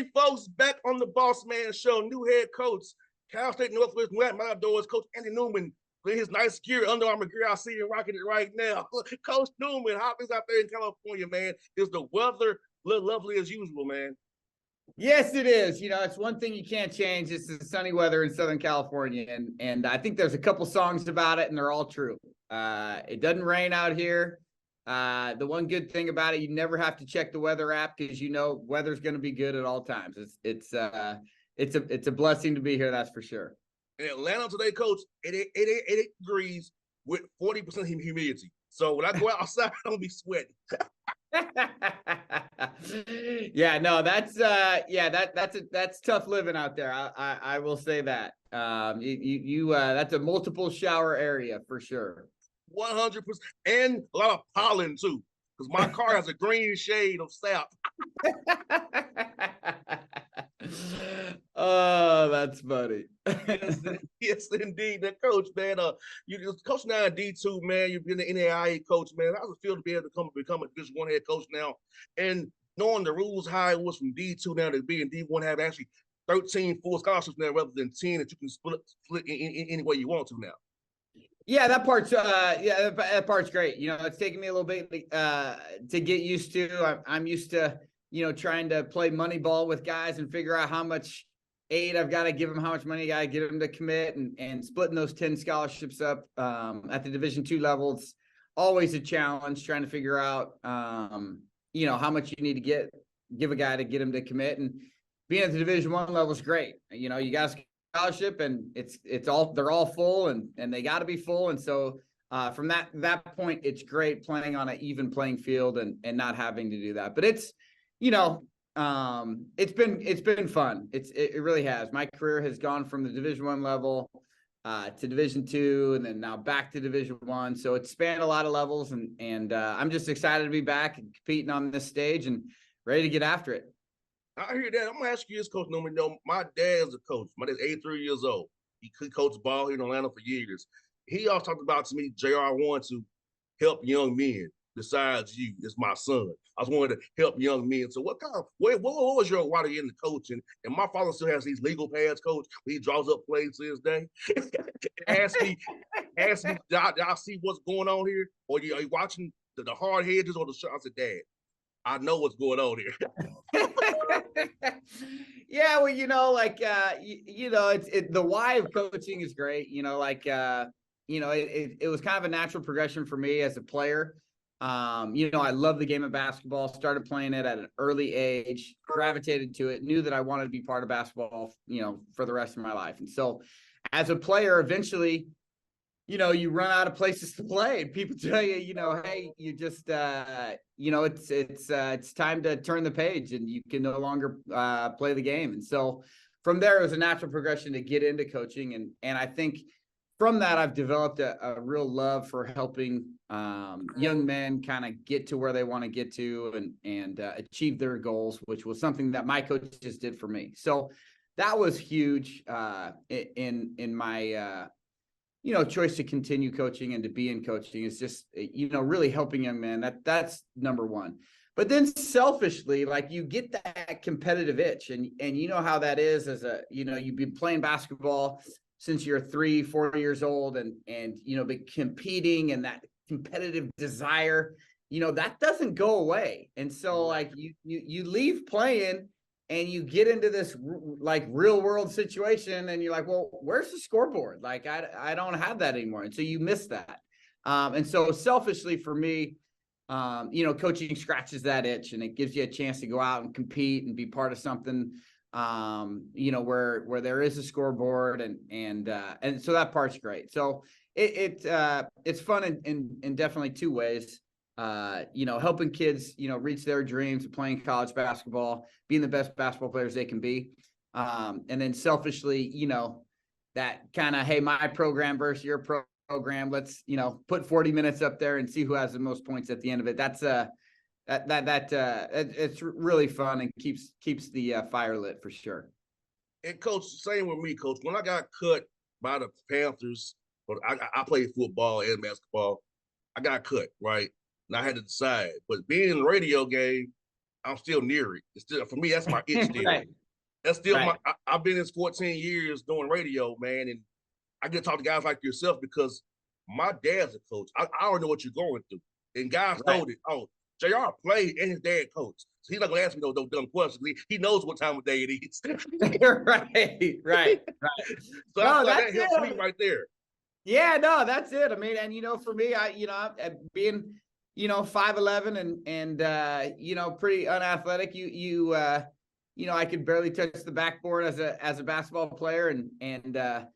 Hey, folks, back on the Bossman Show, new head coach, Cal State Northridge Matadors, Coach Andy Newman, with his nice gear, Under Armour gear. I see you rocking it right now. Coach Newman, how things out there in California, man? Is the weather lovely as usual, man? Yes, it is. You know, it's one thing you can't change. It's the sunny weather in Southern California. And I think there's a couple songs about it, and they're all true. It doesn't rain out here. The one good thing about it, you never have to check the weather app because you know weather's going to be good at all times. It's a blessing to be here, that's for sure. In Atlanta today, Coach, 88 degrees with 40% humidity. So when I go outside, I'm gonna be sweating. Yeah, no, that's tough living out there. I will say that. That's a multiple shower area for sure. 100%, and a lot of pollen too, because my car has a green shade of sap. Oh, that's funny. Yes, indeed. That coach, man. You just coach now in D2, man. You've been the NAIA coach, man. How does it feel to be able to become a Division I head coach now, and knowing the rules, how it was from D2 now to be in D1, have actually 13 full scholarships now rather than 10 that you can split any way you want to now. Yeah, that part's great. You know, it's taken me a little bit to get used to. I'm used to, you know, trying to play money ball with guys and figure out how much aid I've got to give them, how much money I got to get them to commit, and splitting those 10 scholarships up at the Division II level. It's always a challenge trying to figure out, you know, how much you need to give a guy to get him to commit. And being at the Division I level is great. You know, you got scholarship and they're all full and they got to be full. And so from that point, it's great playing on an even playing field and not having to do that. But it's, you know, it's been fun. It really has. My career has gone from the Division I level to Division II, and then now back to Division I. So it's spanned a lot of levels, and I'm just excited to be back and competing on this stage and ready to get after it. I hear that. I'm gonna ask you this, Coach Newman. You know, my dad's a coach. My dad's 83 years old. He coached ball here in Atlanta for years. He always talked about to me, JR, I want to help young men. Besides you, it's my son. I was wanting to help young men. So what was your why to get into coaching? And my father still has these legal pads, Coach. He draws up plays to this day. ask me, y'all see what's going on here? Or are you watching the hard hedges or the shots? I said, Dad, I know what's going on here. Yeah, well, you know, like you know, the why of coaching is great. You know, like you know, it was kind of a natural progression for me as a player. You know, I love the game of basketball, started playing it at an early age, gravitated to it, knew that I wanted to be part of basketball, you know, for the rest of my life. And so as a player, eventually, you know, you run out of places to play. People tell you, you know, hey, you just, you know, it's time to turn the page and you can no longer play the game. And so from there, it was a natural progression to get into coaching. And I think from that, I've developed a real love for helping young men kind of get to where they want to get to and achieve their goals, which was something that my coaches did for me. So that was huge in my you know, choice to continue coaching and to be in coaching is just, you know, really helping young men. That's number one. But then selfishly, like you get that competitive itch and you know how that is as a, you know, you've been playing basketball since you're 3-4 years old and, you know, be competing and that competitive desire, you know, that doesn't go away. And so like you leave playing and you get into this like real world situation and you're like, well, where's the scoreboard? Like, I don't have that anymore. And so you miss that. And so selfishly for me, you know, coaching scratches that itch and it gives you a chance to go out and compete and be part of something, you know, where there is a scoreboard and so that part's great. So it's fun in definitely two ways. You know, helping kids, you know, reach their dreams of playing college basketball, being the best basketball players they can be. And then selfishly, you know, that kind of, hey, my program versus your program, let's, you know, put 40 minutes up there and see who has the most points at the end of it. That's it's really fun and keeps the fire lit for sure. And Coach, same with me, Coach. When I got cut by the Panthers, but I played football and basketball, I got cut, right? And I had to decide. But being in the radio game, I'm still near it. It's still, for me, that's my it still. Right. That's still Right. I've been in this 14 years doing radio, man, and I get to talk to guys like yourself because my dad's a coach. I already know what you're going through. And guys Right. told it, oh, JR played and his dad coached. So he's not gonna ask me those dumb questions. He knows what time of day it is. Right. Right. So I No, feel like that's that helps me it. right there. Yeah, no, that's it. I mean, and for me, being 5'11" and pretty unathletic, I could barely touch the backboard as a basketball player, and so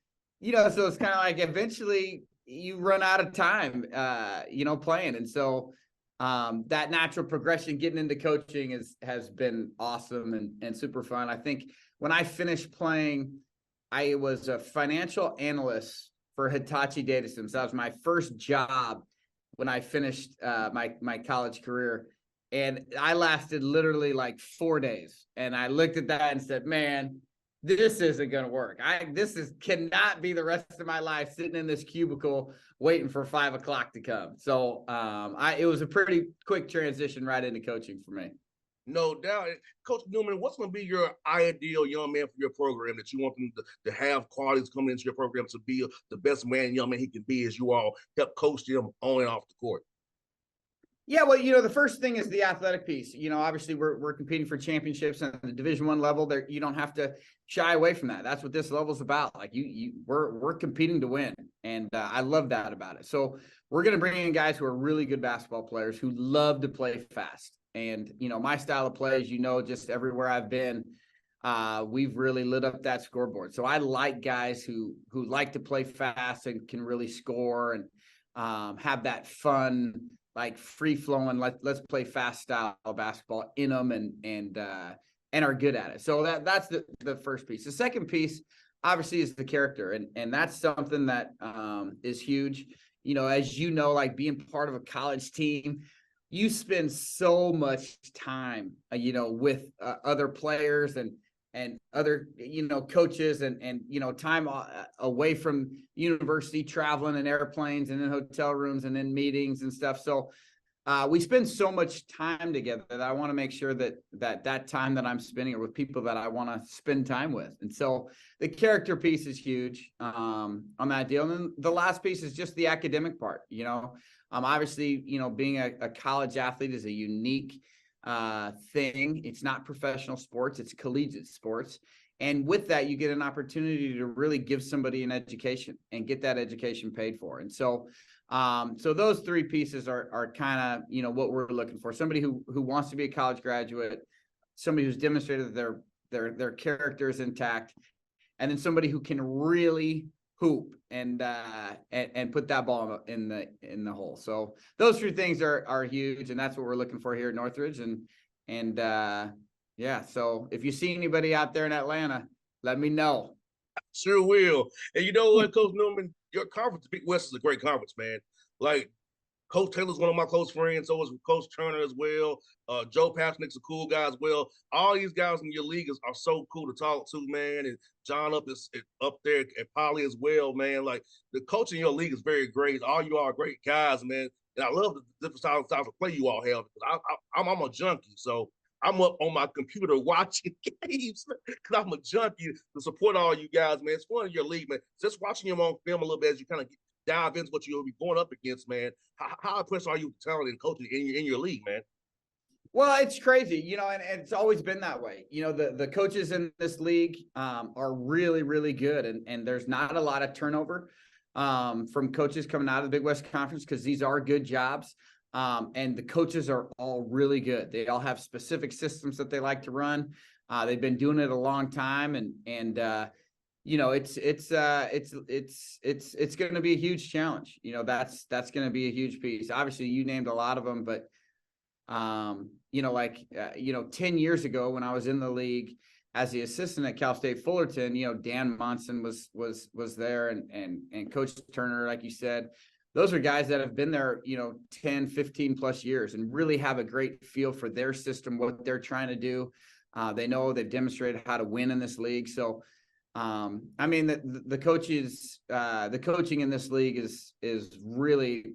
it's kind of like eventually you run out of time, playing, and so that natural progression getting into coaching has been awesome and super fun. I think when I finished playing, I was a financial analyst for Hitachi Data Systems. That was my first job when I finished my college career. And I lasted literally like 4 days. And I looked at that and said, man, this isn't going to work. Cannot be the rest of my life sitting in this cubicle waiting for 5 o'clock to come. So it was a pretty quick transition right into coaching for me. No doubt. Coach Newman, what's going to be your ideal young man for your program that you want them to have qualities coming into your program to be the best man, young man he can be as you all help coach them on and off the court? Yeah, well, the first thing is the athletic piece. Obviously we're competing for championships on the Division I level. There, you don't have to shy away from that. That's what this level's about. Like we're competing to win, and I love that about it. So we're going to bring in guys who are really good basketball players who love to play fast. And my style of play, as just everywhere I've been, we've really lit up that scoreboard. So I like guys who like to play fast and can really score and have that fun, like free flowing, let's play fast style basketball in them and are good at it. So that's the first piece. The second piece, obviously, is the character, and that's something that is huge. As like being part of a college team, you spend so much time, with other players and other, coaches and time away from university, traveling in airplanes and in hotel rooms and in meetings and stuff. So we spend so much time together that I want to make sure that time that I'm spending are with people that I want to spend time with. And so the character piece is huge on that deal. And then the last piece is just the academic part. Obviously, being a college athlete is a unique thing. It's not professional sports, it's collegiate sports. And with that, you get an opportunity to really give somebody an education and get that education paid for. And so those three pieces are kind of, what we're looking for. Somebody who wants to be a college graduate, somebody who's demonstrated that their character is intact, and then somebody who can really hoop and put that ball in the hole. So those three things are huge, and that's what we're looking for here at Northridge. And yeah, so if you see anybody out there in Atlanta, let me know. Sure will. And you know what, Coach Newman, your conference, Big West, is a great conference, man. Like Coach Taylor's one of my close friends. So is Coach Turner as well. Joe Pasnick's a cool guy as well. All these guys in your league are so cool to talk to, man. And John up there at Poly as well, man. Like the coach in your league is very great. All you are great guys, man. And I love the different styles of play you all have. I'm a junkie, so I'm up on my computer watching games because I'm a junkie to support all you guys, man. It's fun in your league, man. Just watching you on film a little bit as you kind of dive into what you'll be going up against, man. How impressed are you with talent and coaching in your league, man? Well, it's crazy, and it's always been that way. The coaches in this league are really, really good, and there's not a lot of turnover from coaches coming out of the Big West Conference because these are good jobs. And the coaches are all really good. They all have specific systems that they like to run. They've been doing it a long time, and it's going to be a huge challenge. That's going to be a huge piece. Obviously, you named a lot of them, but 10 years ago when I was in the league as the assistant at Cal State Fullerton, Dan Monson was there, and Coach Turner, like you said. Those are guys that have been there, 10, 15 plus years and really have a great feel for their system, what they're trying to do. They know they've demonstrated how to win in this league. So, the coaching in this league is really,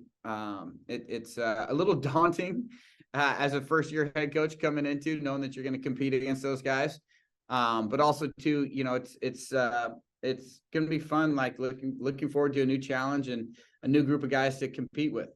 it's a little daunting as a first-year head coach coming into, knowing that you're going to compete against those guys. But also too, it's going to be fun. Like looking forward to a new challenge and a new group of guys to compete with.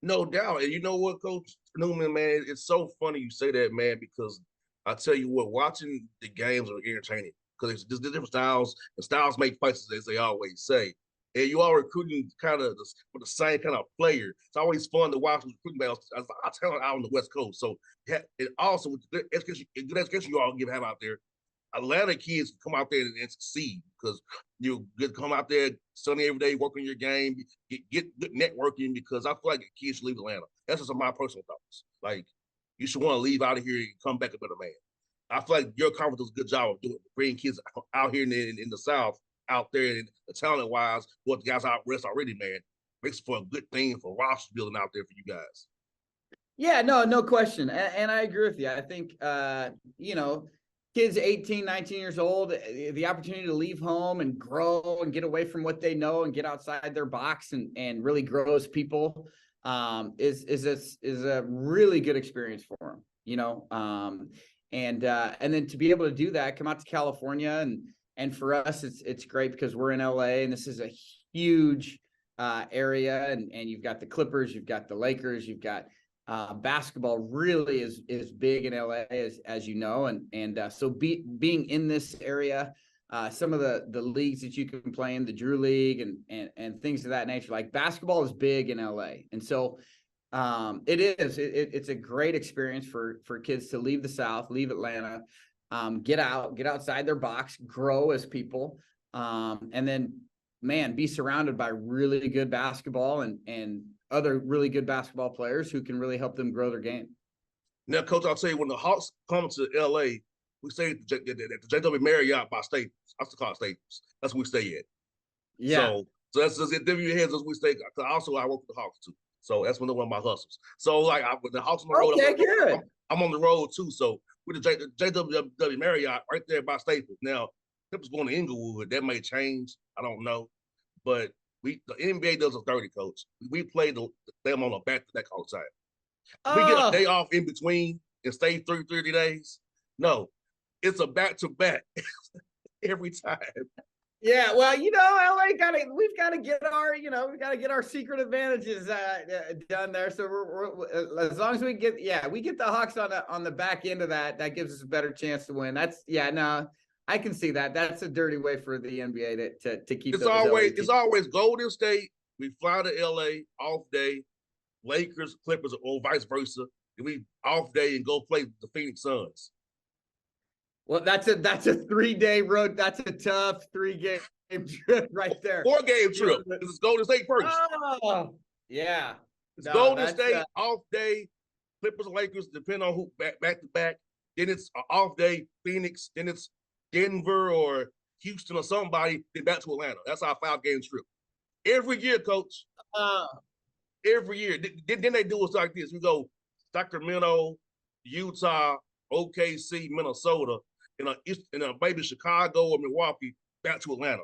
No doubt. And you know what, Coach Newman, man, it's so funny you say that, man, because I tell you what, watching the games are entertaining because it's just different styles, and styles make fights, as they always say. And you are recruiting kind of for the same kind of player. It's always fun to watch recruiting battles. I tell it out on the West Coast. So, and also with the good education you all have out there, Atlanta kids come out there and succeed because you get come out there sunny every day, work on your game, get good networking. Because I feel like kids should leave Atlanta. That's just my personal thoughts. Like you should want to leave out of here and come back a better man. I feel like your conference does a good job of doing bringing kids out here in the South, out there, and the talent wise, what the guys out west already, man, makes for a good thing for roster building out there for you guys. Yeah, no question, and I agree with you. I think kids 18, 19 years old, the opportunity to leave home and grow and get away from what they know and get outside their box and really grow as people is a really good experience for them, and then to be able to do that, come out to California and for us it's great because we're in LA and this is a huge area and you've got the Clippers, you've got the Lakers, you've got basketball really is big in LA, as you know, and so being in this area, some of the leagues that you can play in, the Drew League and things of that nature, like basketball is big in LA, and so it's a great experience for kids to leave the South, leave Atlanta, get outside their box, grow as people, and then be surrounded by really good basketball and other really good basketball players who can really help them grow their game. Now, Coach, I'll tell you, when the Hawks come to LA, we stay at the JW Marriott by Staples. I used to call it Staples. That's where we stay at. Yeah. So that's just it. W heads as we stay. Also, I work with the Hawks too. So that's one of my hustles. So like with the Hawks on the road, Okay, good. I'm on the road too. So with the JW Marriott right there by Staples. Now, Clippers going to Inglewood, that may change. I don't know, but the NBA does a 30, Coach. We play them on a back-to-back all the time. We get a day off in between and stay 30 days. No, it's a back-to-back every time. Yeah, well, LA we've got to get our secret advantages done there. So we're as long as we get the Hawks on the back end of that gives us a better chance to win. I can see that. That's a dirty way for the NBA to keep. It's always Golden State. We fly to LA off day, Lakers, Clippers, or vice versa. And we off day and go play the Phoenix Suns. Well, that's a 3-day road. That's a tough 3-game trip right there. 4-game trip. This is Golden State first. Oh, yeah. It's Golden State off day, Clippers, Lakers, depending on who back to back. Then it's an off day, Phoenix. Then it's Denver or Houston or somebody, then back to Atlanta. That's our 5-game trip. Every year, Coach. Every year. Then they do us like this. We go Sacramento, Utah, OKC, Minnesota, and maybe Chicago or Milwaukee, back to Atlanta.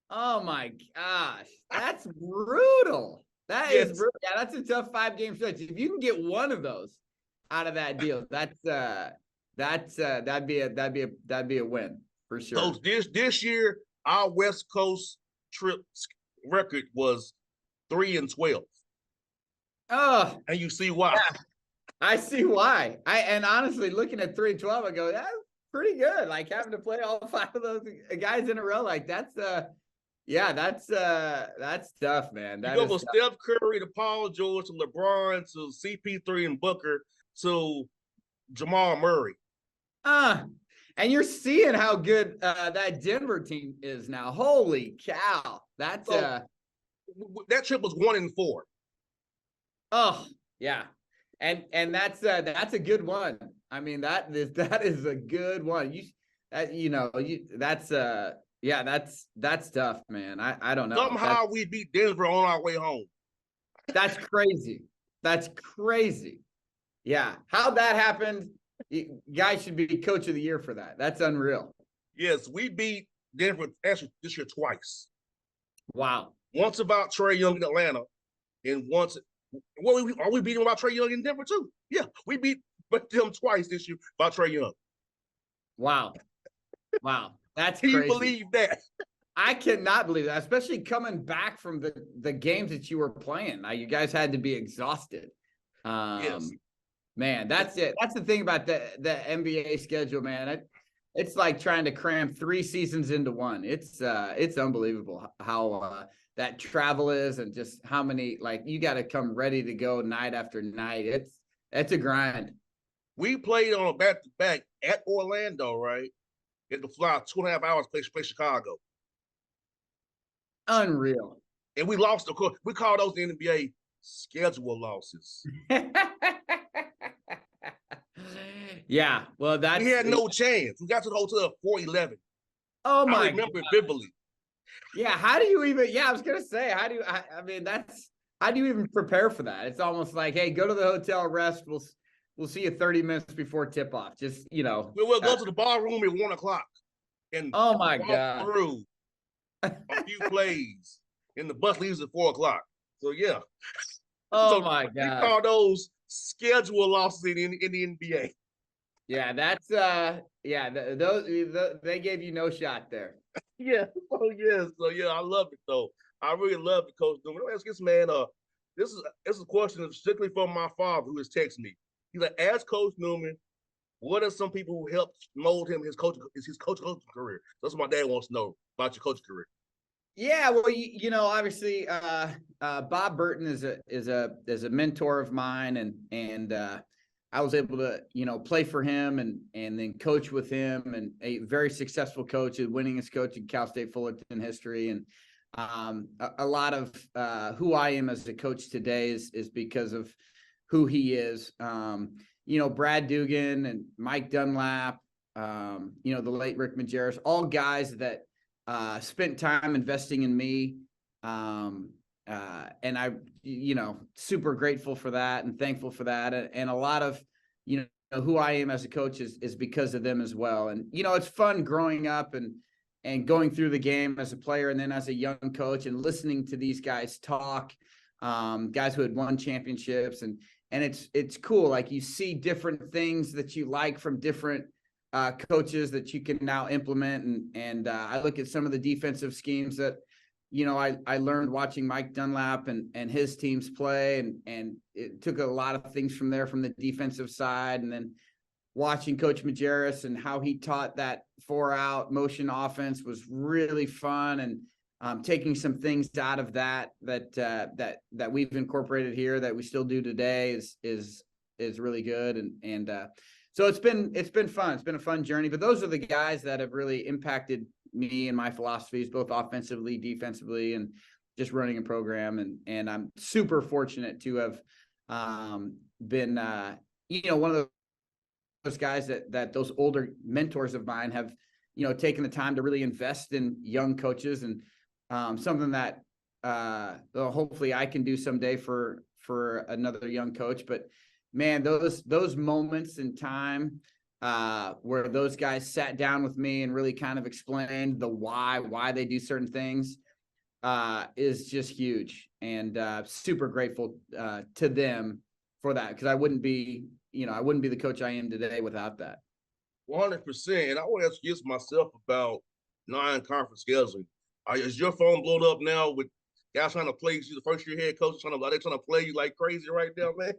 Oh my gosh. That's brutal. Is brutal. Yeah, that's a tough 5-game stretch. If you can get one of those out of that deal, that'd be a win for sure. So this year, our West Coast trip record was 3-12. Oh, and you see why. Yeah, I see why. And honestly, looking at 3-12, I go, that's pretty good. Like having to play all 5 of those guys in a row, like that's tough, man. You go from Steph Curry to Paul George to LeBron to CP3 and Booker to Jamal Murray. And you're seeing how good that Denver team is now. Holy cow. That's that trip was 1-4. Oh, yeah. And that's a good one. I mean, that is a good one. That's tough, man. I don't know. Somehow we beat Denver on our way home. That's crazy. That's crazy. Yeah. How that happened, guys should be coach of the year for that. That's unreal. Yes, we beat Denver actually this year twice. Wow. Once about Trae Young in Atlanta, and once Well, are we beating about Trae Young in Denver too? Yeah, we beat them twice this year about Trae Young. Wow. Wow. That's Can you crazy. believe that? I cannot believe that, especially coming back from the games that you were playing. Now, you guys had to be exhausted. Yes. Man, that's it. That's the thing about the NBA schedule, man. It's like trying to cram 3 seasons into one. It's unbelievable how that travel is, and just how many, like, you got to come ready to go night after night. It's a grind. We played on a back-to-back at Orlando, right? Had to fly 2.5 hours to play Chicago. Unreal. And we lost, of course. We call those the NBA schedule losses. Yeah, well, we had no chance. We got to the hotel at 4:11. Oh my! I remember it vividly. Yeah, how do you even? Yeah, I was gonna say, how do you? I mean, how do you even prepare for that? It's almost like, hey, go to the hotel, rest. We'll see you 30 minutes before tip off. Just, We'll go to the bar room at 1:00 and oh my walk God, through a few plays, and the bus leaves at 4:00. So yeah. Oh so my God, we call those schedule losses in the NBA. Yeah, that's those they gave you no shot there. Yeah. Oh yeah. So yeah, I love it though. I really love it, Coach Newman. Let's get this man. This is a question strictly from my father who has texted me. He's like, ask Coach Newman, what are some people who helped mold him his coaching career? That's what my dad wants to know about your coaching career. Yeah, well, obviously, Bob Burton is a mentor of mine, and I was able to play for him and then coach with him, and a very successful coach, the winningest coach in Cal State Fullerton history, and a lot of who I am as a coach today is because of who he is. Brad Dugan and Mike Dunlap, the late Rick Majerus, all guys that spent time investing in me. And I, super grateful for that and thankful for that. And a lot of, who I am as a coach is because of them as well. And, it's fun growing up and going through the game as a player and then as a young coach and listening to these guys talk, guys who had won championships. And it's cool. Like, you see different things that you like from different coaches that you can now implement. And I look at some of the defensive schemes that, I learned watching Mike Dunlap and his teams play, and it took a lot of things from there from the defensive side. And then watching Coach Majerus and how he taught that 4-out motion offense was really fun. And taking some things out of that we've incorporated here that we still do today is really good. And so it's been fun. It's been a fun journey. But those are the guys that have really impacted me and my philosophies, both offensively, defensively, and just running a program. And I'm super fortunate to have been, one of those guys that those older mentors of mine have, taken the time to really invest in young coaches, and something that hopefully I can do someday for another young coach. But man, those moments in time where those guys sat down with me and really kind of explained the why they do certain things is just huge. And super grateful to them for that, because I wouldn't be the coach I am today without that. 100%. And I want to ask you myself about non-conference scheduling. Is your phone blown up now with guys trying to play you, the first year head coach trying to play you like crazy right now, man?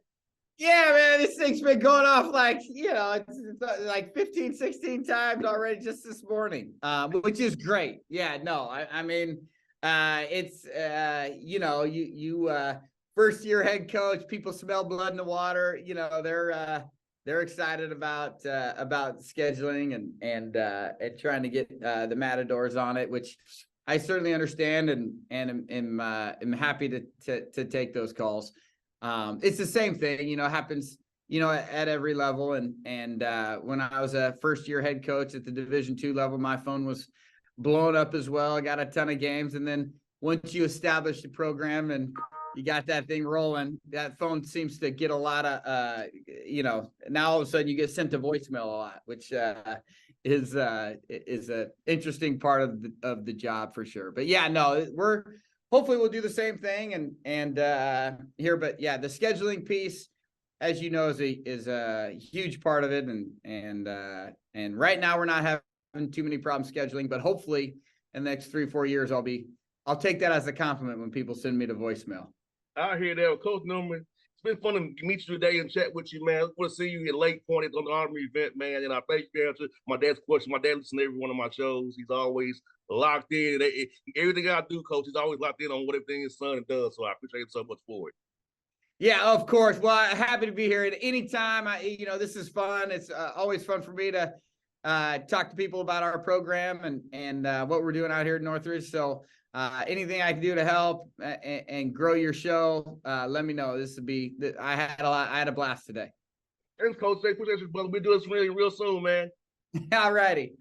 Yeah, man, this thing's been going off like, it's like 15, 16 times already just this morning, which is great. Yeah, no, I mean, it's, first year head coach, people smell blood in the water, they're excited about scheduling and trying to get the Matadors on it, which I certainly understand and am happy to take those calls. It's the same thing, happens, at every level. And when I was a first year head coach at the Division II level, my phone was blown up as well. I got a ton of games. And then once you establish the program and you got that thing rolling, that phone seems to get a lot of, now all of a sudden you get sent to voicemail a lot, which is a interesting part of the job for sure. But yeah, no, we're hopefully we'll do the same thing and here. But yeah, the scheduling piece, as you know, is a huge part of it. And right now we're not having too many problems scheduling, but hopefully in the next 3-4 years, I'll take that as a compliment when people send me the voicemail. I hear that. Coach Newman, it's been fun to meet you today and chat with you, man. We'll see you at Lake Point at the Army event, man. And I thank you for answering my dad's question. My dad listens to every one of my shows. He's always locked in. Everything I do, Coach, he's always locked in on what everything his son does. So I appreciate him so much for it. Yeah, of course. Well, I'm happy to be here at any time. This is fun. It's always fun for me to talk to people about our program and what we're doing out here at Northridge. So anything I can do to help and grow your show, let me know. I had a blast today. Thanks, Coach. Appreciate you, brother. We'll do this real soon, man. All righty.